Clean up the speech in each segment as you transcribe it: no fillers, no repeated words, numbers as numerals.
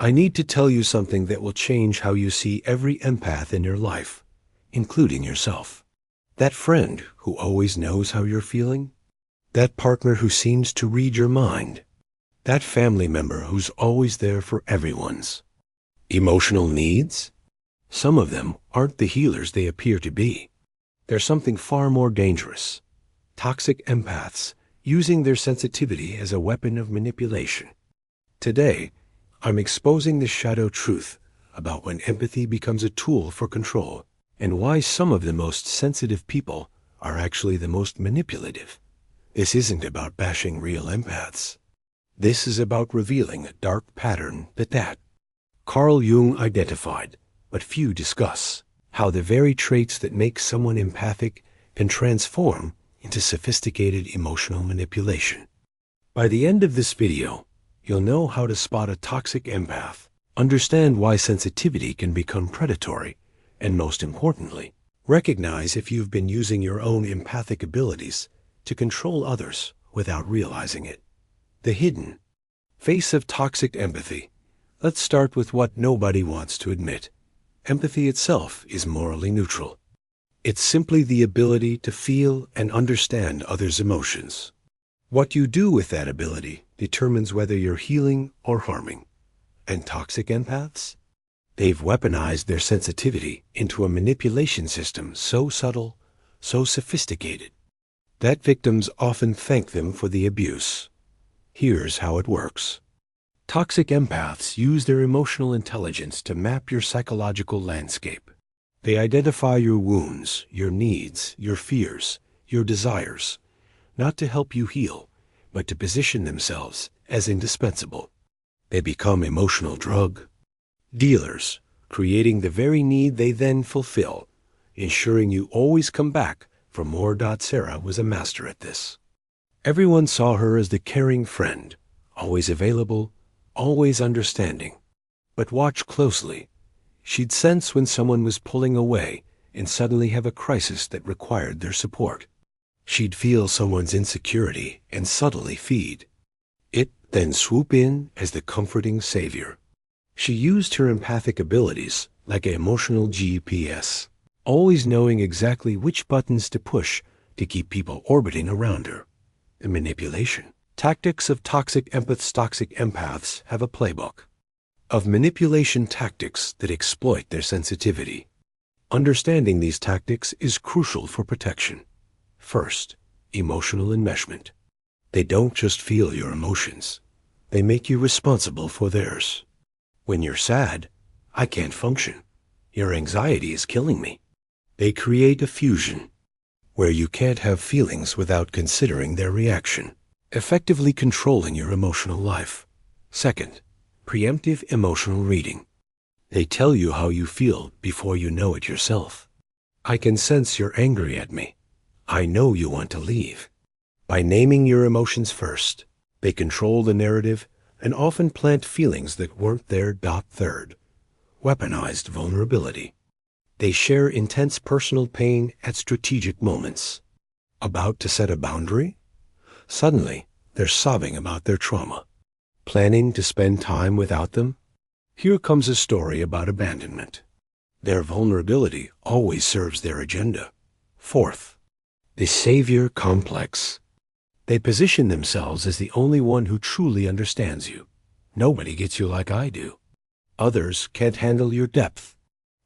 I need to tell you something that will change how you see every empath in your life, including yourself. That friend who always knows how you're feeling. That partner who seems to read your mind. That family member who's always there for everyone's emotional needs. Some of them aren't the healers they appear to be. They're something far more dangerous. Toxic empaths using their sensitivity as a weapon of manipulation. Today, I'm exposing the shadow truth about when empathy becomes a tool for control and why some of the most sensitive people are actually the most manipulative. This isn't about bashing real empaths. This is about revealing a dark pattern that Carl Jung identified, but few discuss. How the very traits that make someone empathic can transform into sophisticated emotional manipulation. By the end of this video, you'll know how to spot a toxic empath, understand why sensitivity can become predatory, and most importantly, recognize if you've been using your own empathic abilities to control others without realizing it. The hidden face of toxic empathy. Let's start with what nobody wants to admit. Empathy itself is morally neutral. It's simply the ability to feel and understand others' emotions. What you do with that ability determines whether you're healing or harming. And toxic empaths? They've weaponized their sensitivity into a manipulation system so subtle, so sophisticated, that victims often thank them for the abuse. Here's how it works. Toxic empaths use their emotional intelligence to map your psychological landscape. They identify your wounds, your needs, your fears, your desires, not to help you heal, but to position themselves as indispensable. They become emotional drug dealers, creating the very need they then fulfill, ensuring you always come back for more. Sarah was a master at this. Everyone saw her as the caring friend, always available, always understanding. But watch closely. She'd sense when someone was pulling away and suddenly have a crisis that required their support. She'd feel someone's insecurity and subtly feed it, then swoop in as the comforting savior. She used her empathic abilities like an emotional GPS, always knowing exactly which buttons to push to keep people orbiting around her. The manipulation tactics of toxic empaths. Toxic empaths have a playbook of manipulation tactics that exploit their sensitivity. Understanding these tactics is crucial for protection. First, emotional enmeshment. They don't just feel your emotions. They make you responsible for theirs. When you're sad, I can't function. Your anxiety is killing me. They create a fusion where you can't have feelings without considering their reaction, effectively controlling your emotional life. Second, preemptive emotional reading. They tell you how you feel before you know it yourself. I can sense you're angry at me. I know you want to leave. By naming your emotions first, they control the narrative and often plant feelings that weren't there. Third, weaponized vulnerability. They share intense personal pain at strategic moments. About to set a boundary? Suddenly, they're sobbing about their trauma. Planning to spend time without them? Here comes a story about abandonment. Their vulnerability always serves their agenda. Fourth, the savior complex. They position themselves as the only one who truly understands you. Nobody gets you like I do. Others can't handle your depth.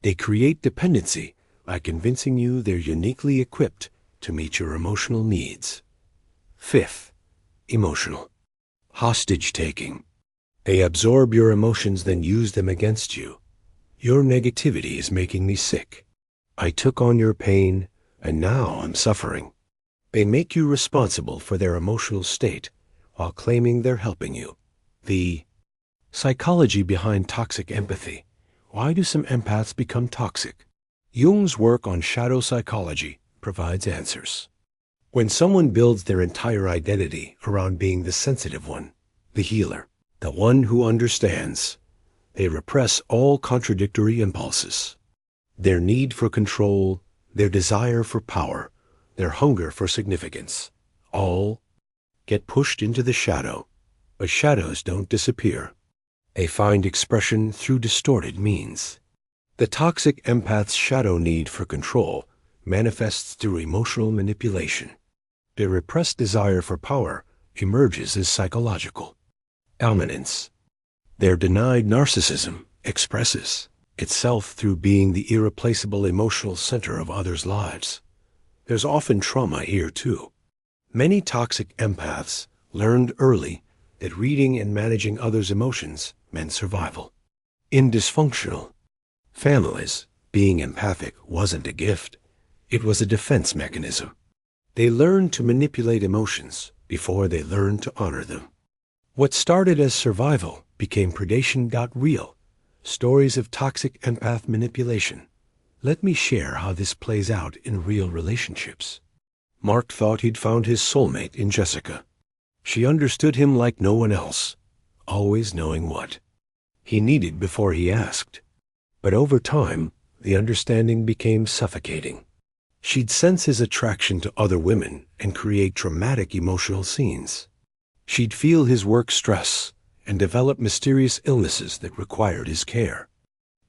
They create dependency by convincing you they're uniquely equipped to meet your emotional needs. Fifth, emotional hostage-taking. They absorb your emotions, then use them against you. Your negativity is making me sick. I took on your pain, and now I'm suffering. They make you responsible for their emotional state while claiming they're helping you. The psychology behind toxic empathy. Why do some empaths become toxic? Jung's work on shadow psychology provides answers. When someone builds their entire identity around being the sensitive one, the healer, the one who understands, they repress all contradictory impulses. Their need for control, their desire for power, their hunger for significance, all get pushed into the shadow. But shadows don't disappear. They find expression through distorted means. The toxic empath's shadow need for control manifests through emotional manipulation. Their repressed desire for power emerges as psychological dominance. Their denied narcissism expresses itself through being the irreplaceable emotional center of others' lives. There's often trauma here, too. Many toxic empaths learned early that reading and managing others' emotions meant survival. In dysfunctional families, being empathic wasn't a gift. It was a defense mechanism. They learned to manipulate emotions before they learned to honor them. What started as survival became predation. Real stories of toxic empath manipulation. Let me share how this plays out in real relationships. Mark thought he'd found his soulmate in Jessica. She understood him like no one else, always knowing what he needed before he asked. But over time, the understanding became suffocating. She'd sense his attraction to other women and create dramatic emotional scenes. She'd feel his work stress and develop mysterious illnesses that required his care.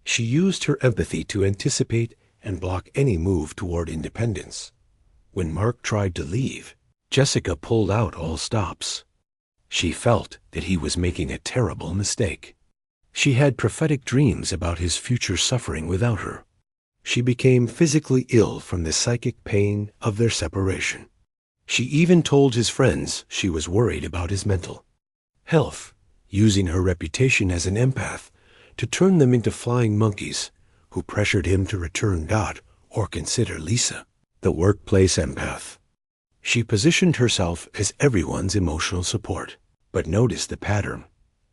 She used her empathy to anticipate and block any move toward independence. When Mark tried to leave, Jessica pulled out all stops. She felt that he was making a terrible mistake. She had prophetic dreams about his future suffering without her. She became physically ill from the psychic pain of their separation. She even told his friends she was worried about his mental health, using her reputation as an empath to turn them into flying monkeys who pressured him to return or consider Lisa, the workplace empath. She positioned herself as everyone's emotional support, but noticed the pattern.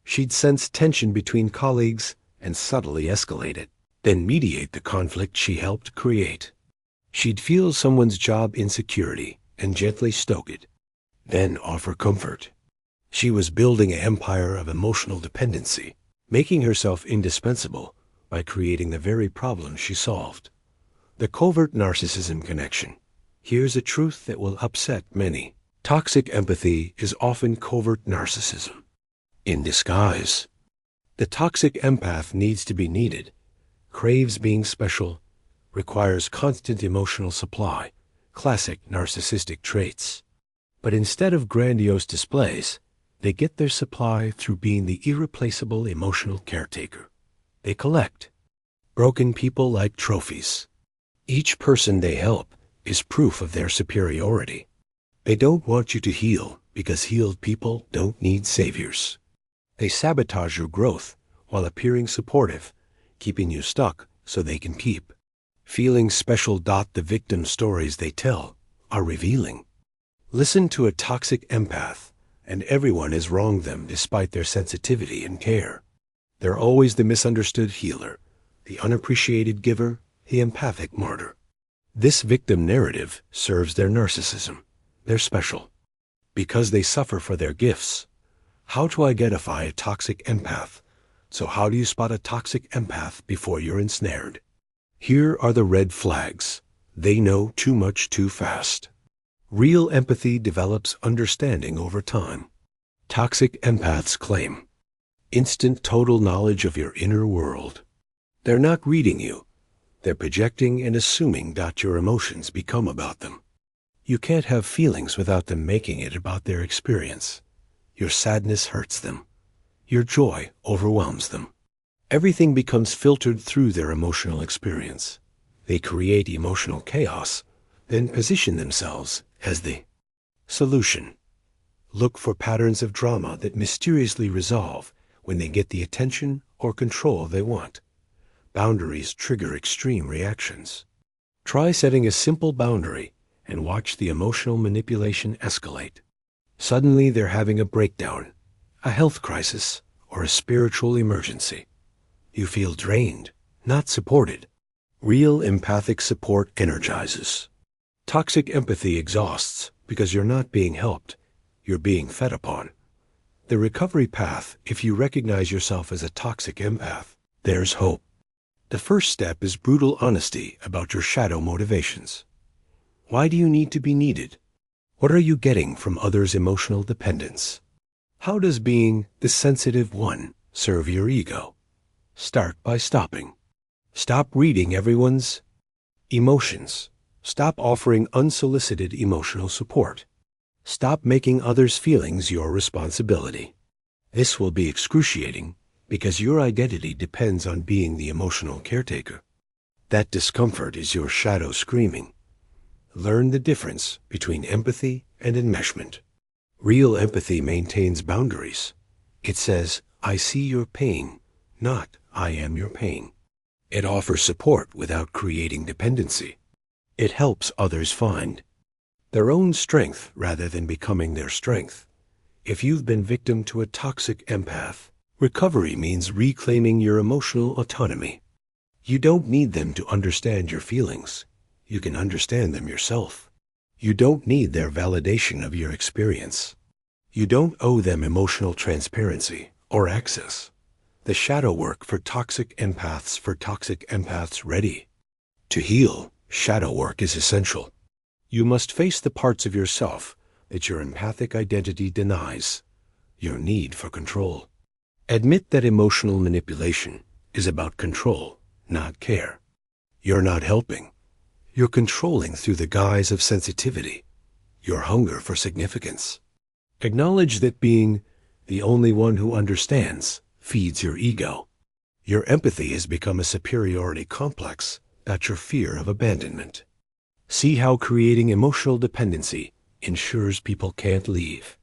She'd sense tension between colleagues and subtly escalate it, then mediate the conflict she helped create. She'd feel someone's job insecurity and gently stoke it, then offer comfort. She was building an empire of emotional dependency, making herself indispensable by creating the very problem she solved. The covert narcissism connection. Here's a truth that will upset many. Toxic empathy is often covert narcissism in disguise. The toxic empath needs to be needed, craves being special, requires constant emotional supply, classic narcissistic traits. But instead of grandiose displays, they get their supply through being the irreplaceable emotional caretaker. They collect broken people like trophies. Each person they help is proof of their superiority. They don't want you to heal because healed people don't need saviors. They sabotage your growth while appearing supportive, keeping you stuck so they can keep feeling special. The victim stories they tell are revealing. Listen to a toxic empath, and everyone has wronged them despite their sensitivity and care. They're always the misunderstood healer, the unappreciated giver, the empathic martyr. This victim narrative serves their narcissism. They're special because they suffer for their gifts. How to identify a toxic empath? So how do you spot a toxic empath before you're ensnared? Here are the red flags. They know too much too fast. Real empathy develops understanding over time. Toxic empaths claim instant total knowledge of your inner world. They're not reading you. They're projecting and assuming that your emotions become about them. You can't have feelings without them making it about their experience. Your sadness hurts them. Your joy overwhelms them. Everything becomes filtered through their emotional experience. They create emotional chaos, then position themselves as the solution. Look for patterns of drama that mysteriously resolve when they get the attention or control they want. Boundaries trigger extreme reactions. Try setting a simple boundary and watch the emotional manipulation escalate. Suddenly they're having a breakdown, a health crisis, or a spiritual emergency. You feel drained, not supported. Real empathic support energizes. Toxic empathy exhausts because you're not being helped, you're being fed upon. The recovery path, if you recognize yourself as a toxic empath, there's hope. The first step is brutal honesty about your shadow motivations. Why do you need to be needed? What are you getting from others' emotional dependence? How does being the sensitive one serve your ego. Start by stopping. Stop reading everyone's emotions. Stop offering unsolicited emotional support. Stop making others' feelings your responsibility. This will be excruciating because your identity depends on being the emotional caretaker. That discomfort is your shadow screaming. Learn the difference between empathy and enmeshment. Real empathy maintains boundaries. It says, I see your pain, not I am your pain. It offers support without creating dependency. It helps others find their own strength rather than becoming their strength. If you've been victim to a toxic empath, recovery means reclaiming your emotional autonomy. You don't need them to understand your feelings. You can understand them yourself. You don't need their validation of your experience. You don't owe them emotional transparency or access. The shadow work for toxic empaths ready. To heal, shadow work is essential. You must face the parts of yourself that your empathic identity denies, your need for control. Admit that emotional manipulation is about control, not care. You're not helping. You're controlling through the guise of sensitivity, your hunger for significance. Acknowledge that being the only one who understands feeds your ego. Your empathy has become a superiority complex, not your fear of abandonment. See how creating emotional dependency ensures people can't leave.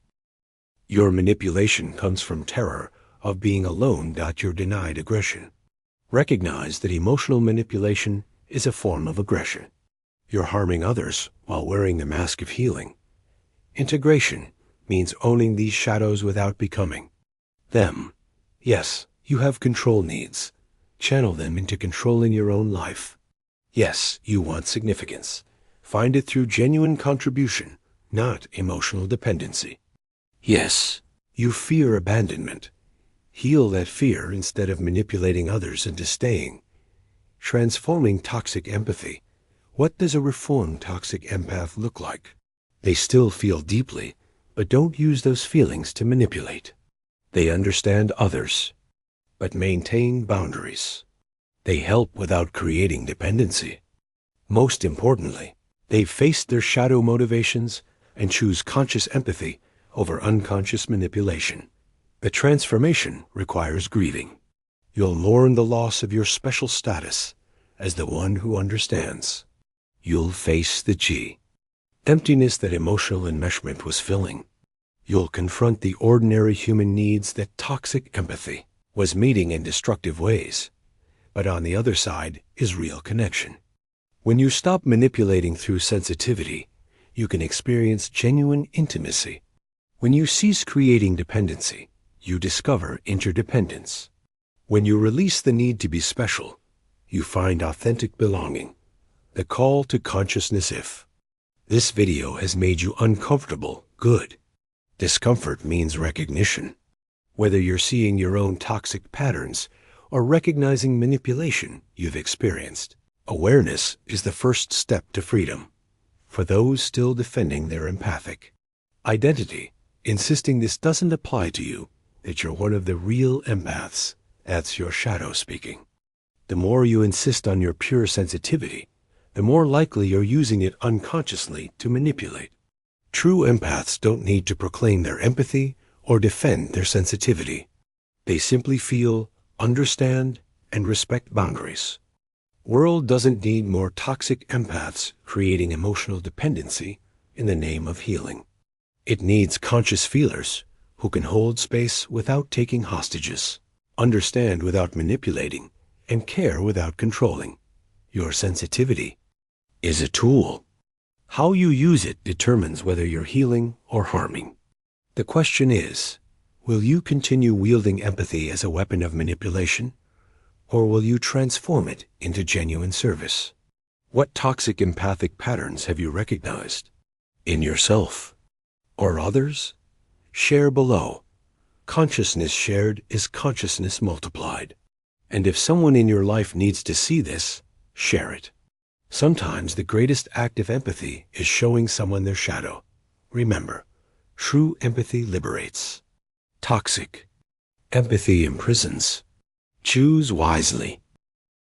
Your manipulation comes from terror of being alone, not your denied aggression. Recognize that emotional manipulation is a form of aggression. You're harming others while wearing the mask of healing. Integration means owning these shadows without becoming them. Yes, you have control needs. Channel them into controlling your own life. Yes, you want significance. Find it through genuine contribution, not emotional dependency. Yes, you fear abandonment. Heal that fear instead of manipulating others into staying. Transforming toxic empathy. What does a reformed toxic empath look like? They still feel deeply, but don't use those feelings to manipulate. They understand others, but maintain boundaries. They help without creating dependency. Most importantly, they've faced their shadow motivations and choose conscious empathy over unconscious manipulation. The transformation requires grieving. You'll mourn the loss of your special status as the one who understands. You'll face the emptiness that emotional enmeshment was filling. You'll confront the ordinary human needs that toxic empathy was meeting in destructive ways. But on the other side is real connection. When you stop manipulating through sensitivity, you can experience genuine intimacy. When you cease creating dependency, you discover interdependence. When you release the need to be special, you find authentic belonging, the call to consciousness. If this video has made you uncomfortable, good. Discomfort means recognition. Whether you're seeing your own toxic patterns or recognizing manipulation you've experienced, awareness is the first step to freedom. For those still defending their empathic identity, insisting this doesn't apply to you, that you're one of the real empaths, that's your shadow speaking. The more you insist on your pure sensitivity, the more likely you're using it unconsciously to manipulate. True empaths don't need to proclaim their empathy or defend their sensitivity. They simply feel, understand, and respect boundaries. World doesn't need more toxic empaths creating emotional dependency in the name of healing. It needs conscious feelers who can hold space without taking hostages, understand without manipulating, and care without controlling. Your sensitivity is a tool. How you use it determines whether you're healing or harming. The question is, will you continue wielding empathy as a weapon of manipulation, or will you transform it into genuine service? What toxic empathic patterns have you recognized? In yourself or others? Share below. Consciousness shared is consciousness multiplied. And if someone in your life needs to see this, share it. Sometimes the greatest act of empathy is showing someone their shadow. Remember, true empathy liberates. Toxic Empathy imprisons. Choose wisely.